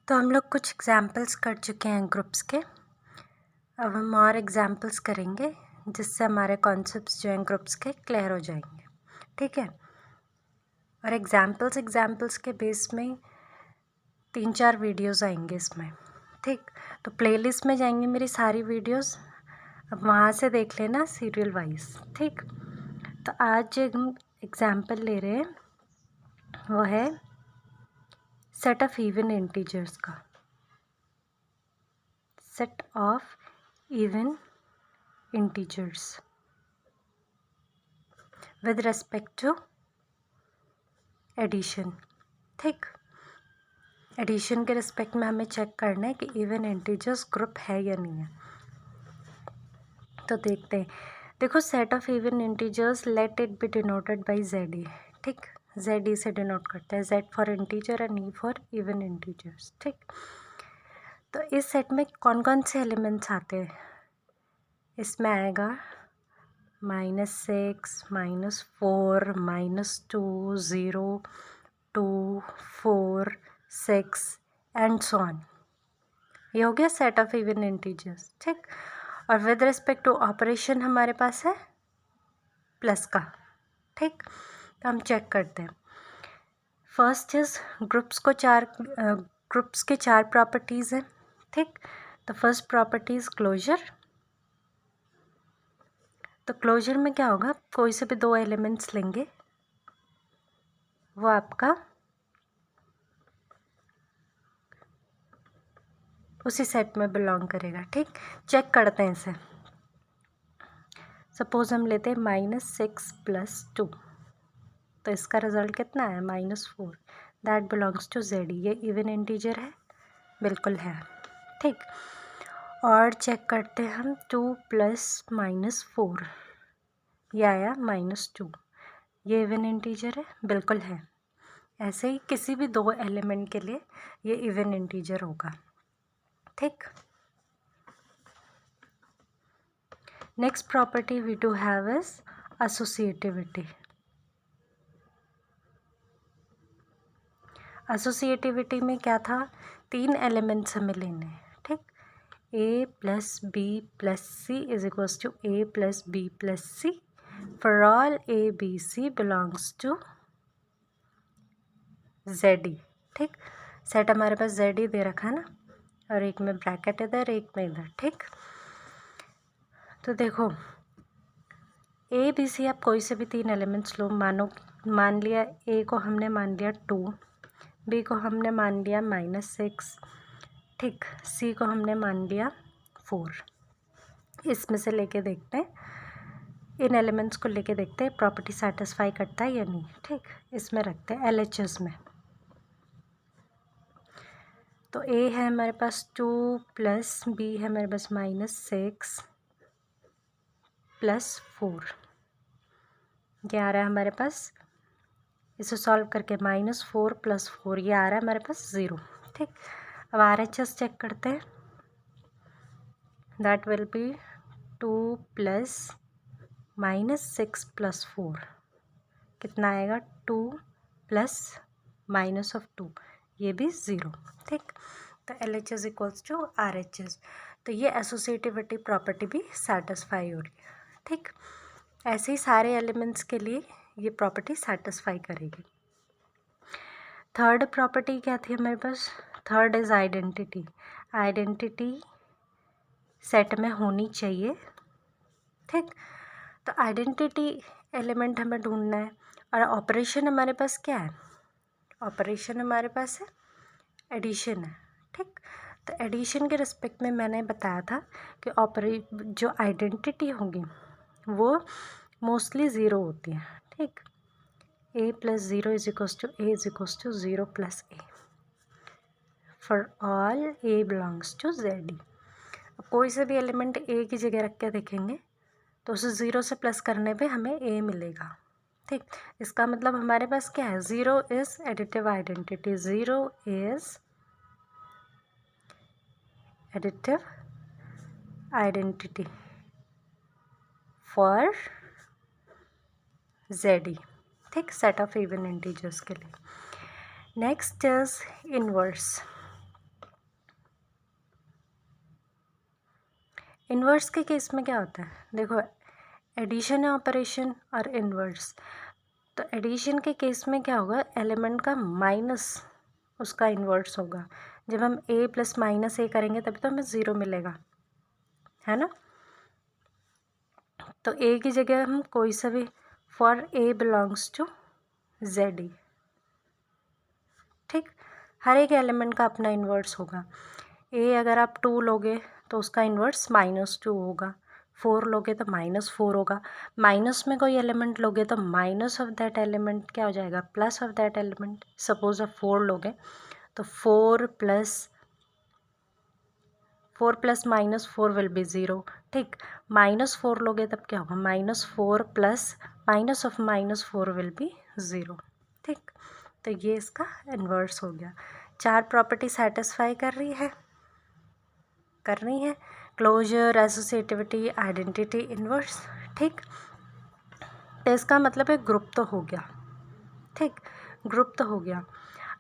तो हम लोग कुछ एग्जाम्पल्स कर चुके हैं ग्रुप्स के। अब हम और एग्जाम्पल्स करेंगे जिससे हमारे कॉन्सेप्ट्स जो हैं ग्रुप्स के क्लियर हो जाएंगे। ठीक है। और एग्जाम्पल्स के बेस में 3-4 वीडियोस आएंगे इसमें। ठीक। तो प्लेलिस्ट में जाएंगे मेरी सारी वीडियोस, अब वहाँ से देख लेना सीरियल वाइज। ठीक। तो आज जो हम एग्जाम्पल ले रहे हैं वो है सेट ऑफ इवन इंटीजर्स का। Set of even integers with respect to addition. ठीक। एडिशन के रिस्पेक्ट में हमें चेक करना है कि इवन इंटीजर्स ग्रुप है या नहीं है। तो देखते हैं। देखो, set of even integers let it be denoted by Z E. ठीक। जेड ई से डिनोट करते हैं, Z for integer and E for even integers. ठीक। तो इस सेट में कौन कौन से एलिमेंट्स आते हैं? इसमें आएगा -6, -4, -2, 0, 2, 4, 6 एंड सो ऑन। ये हो गया सेट ऑफ इवन इंटीजर्स। ठीक। और विद रिस्पेक्ट टू ऑपरेशन हमारे पास है प्लस का। ठीक। तो हम चेक करते हैं। फर्स्ट इज ग्रुप्स के 4 प्रॉपर्टीज़ हैं। ठीक। तो फर्स्ट प्रॉपर्टी इज क्लोजर। तो क्लोजर में क्या होगा, कोई से भी 2 एलिमेंट्स लेंगे, वो आपका उसी सेट में बिलोंग करेगा। ठीक। चेक करते हैं इसे। सपोज हम लेते हैं -6 + 2, तो इसका रिजल्ट कितना है -4। That belongs to z. ये इवन इंटीजर है, बिल्कुल है। ठीक। और चेक करते हैं हम 2 + -4, ये आया -2। ये इवन इंटीजर है, बिल्कुल है। ऐसे ही किसी भी 2 एलिमेंट के लिए ये इवन इंटीजर होगा। ठीक। Next property we do have is associativity. Associativity में क्या था, 3 एलिमेंट्स हमें लेने हैं। ठीक। a + b + c = a + b + c for all a b c belongs to Z E. ठीक। सेट हमारे पास जेड ई दे रखा है ना, और एक में ब्रैकेट इधर, एक में इधर। ठीक। तो देखो, ए बी सी आप कोई से भी 3 एलिमेंट्स लो। मान लिया ए को हमने मान लिया 2, बी को हमने मान लिया -6, ठीक, सी को हमने मान लिया 4। इसमें से लेके देखते हैं, इन एलिमेंट्स को लेके देखते हैं प्रॉपर्टी सेटिस्फाई करता है या नहीं। ठीक। इसमें रखते हैं LHS में। तो ए है हमारे पास 2 + बी है हमारे पास -6 + 4, ये आ रहा है हमारे पास। इसे सॉल्व करके -4 + 4, ये आ रहा है हमारे पास 0। ठीक। अब RHS चेक करते हैं। दैट विल बी 2 + -6 + 4, कितना आएगा 2 + -2, ये भी 0। ठीक। तो LHS = RHS। तो ये एसोसिएटिविटी प्रॉपर्टी भी सेटिस्फाई हो रही है। ठीक। ऐसे ही सारे एलिमेंट्स के लिए ये प्रॉपर्टी सेटिस्फाई करेगी। थर्ड प्रॉपर्टी क्या थी हमारे पास? Third is identity. Identity set में होनी चाहिए। ठीक। तो आइडेंटिटी एलिमेंट हमें ढूंढना है। और ऑपरेशन हमारे पास क्या है? ऑपरेशन हमारे पास है एडिशन है। ठीक। तो एडिशन के रिस्पेक्ट में मैंने बताया था कि जो आइडेंटिटी होगी वो मोस्टली 0 होती है। ठीक। a + 0 = a = 0 + a for all a belongs to z। कोई से भी एलिमेंट a की जगह रख के देखेंगे तो उसे 0 से प्लस करने पे हमें a मिलेगा। ठीक। इसका मतलब हमारे पास क्या है? 0 is additive identity. 0 is additive identity for Z E. ठीक। सेट ऑफ इवन इंटीजर्स के लिए। Next is inverse. इन्वर्स के केस में क्या होता है, देखो एडिशन है ऑपरेशन और इन्वर्स। तो एडिशन के केस में क्या होगा, एलिमेंट का माइनस उसका इन्वर्स होगा। जब हम a प्लस माइनस a करेंगे तभी तो हमें 0 मिलेगा, है ना। तो a की जगह हम कोई सा भी, for a belongs to z, ठीक। हर एक एलिमेंट का अपना इन्वर्स होगा। a अगर आप 2 लोगे तो उसका इन्वर्स -2 होगा, 4 लोगे तो -4 होगा। माइनस में कोई एलिमेंट लोगे तो माइनस ऑफ दैट एलिमेंट क्या हो जाएगा, plus of that element. Suppose आप 4 लोगे तो 4 प्लस -4 विल बी 0, ठीक। -4 लोगे तब क्या होगा, -4 प्लस -4 विल बी 0, ठीक। तो ये इसका इन्वर्स हो गया। 4 प्रॉपर्टी सेटिस्फाई कर रही है, क्लोजर, एसोसिएटिविटी, आइडेंटिटी, इन्वर्स, ठीक। तो इसका मतलब है ग्रुप तो हो गया, ठीक, ग्रुप तो हो गया।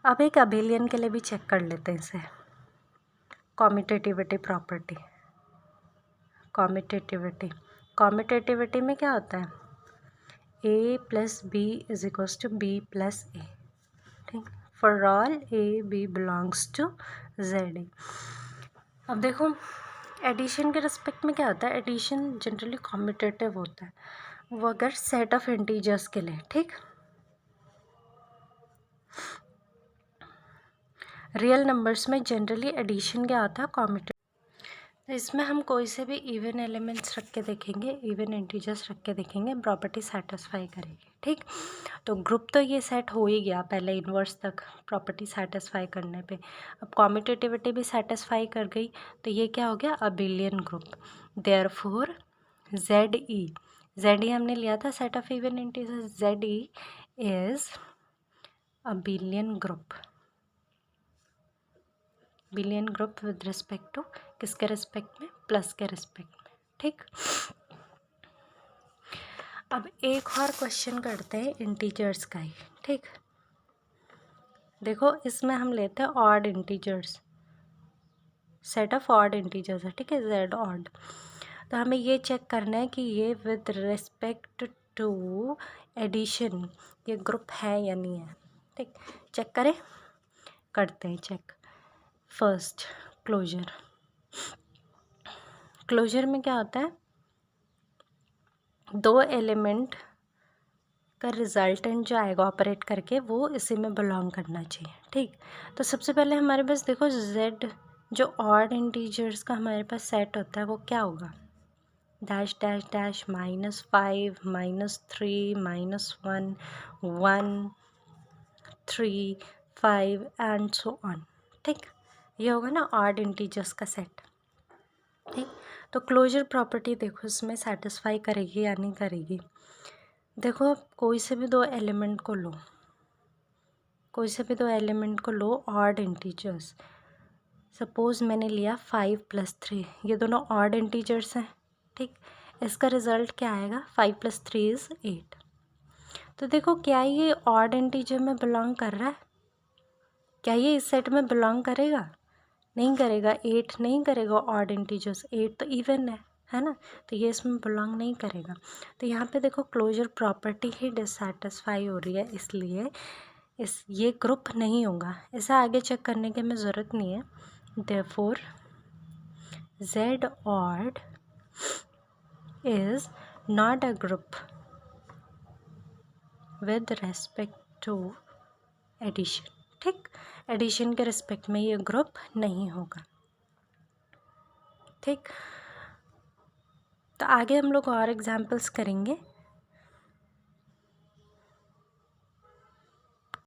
अब एक अबेलियन के लिए भी चेक कर लेते हैं इसे, कॉम्यूटेटिविटी प्रॉपर्टी। कॉम्यूटेटिविटी में क्या होता है, a plus B is equals to B plus A, ठीक, for all a b belongs to z। अब देखो एडिशन के रिस्पेक्ट में क्या होता है, एडिशन जनरली कॉम्यूटेटिव होता है, वो अगर सेट ऑफ इंटीजर्स के लिए, ठीक। रियल नंबर्स में जनरली एडिशन क्या होता है, कॉम्यूटेटिव। तो इसमें हम कोई से भी इवन एलिमेंट्स रख के देखेंगे, इवन इंटीजर्स रख के देखेंगे, प्रॉपर्टी सेटिस्फाई करेगी, ठीक। तो ग्रुप तो ये सेट हो ही गया पहले इन्वर्स तक प्रॉपर्टी सेटिस्फाई करने पे। अब कॉम्यूटेटिविटी भी सेटिस्फाई कर गई, तो ये क्या हो गया, अबेलियन ग्रुप। देयरफॉर ZE हमने लिया था set of even integers, ZE is abelian group. Abelian group with respect to किसके रिस्पेक्ट में, प्लस के रिस्पेक्ट में, ठीक। अब एक और क्वेश्चन करते हैं इंटीजर्स का ही, ठीक। देखो इसमें हम लेते हैं odd integers, set of odd integers है, ठीक है, Z ऑड। तो हमें ये चेक करना है कि ये विद रिस्पेक्ट टू एडिशन ये ग्रुप है या नहीं है, ठीक। चेक करें, करते हैं चेक। फर्स्ट क्लोजर में क्या होता है, 2 एलिमेंट का रिजल्टेंट जो आएगा ऑपरेट करके वो इसी में बिलोंग करना चाहिए, ठीक। तो सबसे पहले हमारे पास देखो Z जो ऑड इंटीजर्स का हमारे पास सेट होता है वो क्या होगा, dash dash dash -5 -3 -1 1 3 5 and so on, ठीक। ये होगा ना ऑड इंटीजर्स का सेट, ठीक। तो क्लोजर प्रॉपर्टी देखो इसमें सेटिस्फाई करेगी या नहीं करेगी। देखो कोई से भी 2 एलिमेंट को लो ऑड इंटीजर्स। सपोज़ मैंने लिया 5 + 3, ये दोनों ऑड इंटीजर्स हैं, ठीक। इसका रिज़ल्ट क्या आएगा, 5 + 3 = 8। तो देखो क्या ये ऑड इंटीजर में बिलोंग कर रहा है, क्या ये इस सेट में बिलोंग करेगा, नहीं करेगा। 8 नहीं करेगा ऑड इंटीजर्स, 8 तो इवन है ना, तो ये इसमें बिलोंग नहीं करेगा। तो यहाँ पे देखो क्लोजर प्रॉपर्टी ही डिससेटिस्फाई हो रही है, इसलिए ये ग्रुप नहीं होगा। ऐसा आगे चेक करने की हमें ज़रूरत नहीं है। Therefore Z odd is not a group with respect to addition, ठीक। एडिशन के रिस्पेक्ट में ये ग्रुप नहीं होगा, ठीक। तो आगे हम लोग और एग्जाम्पल्स करेंगे।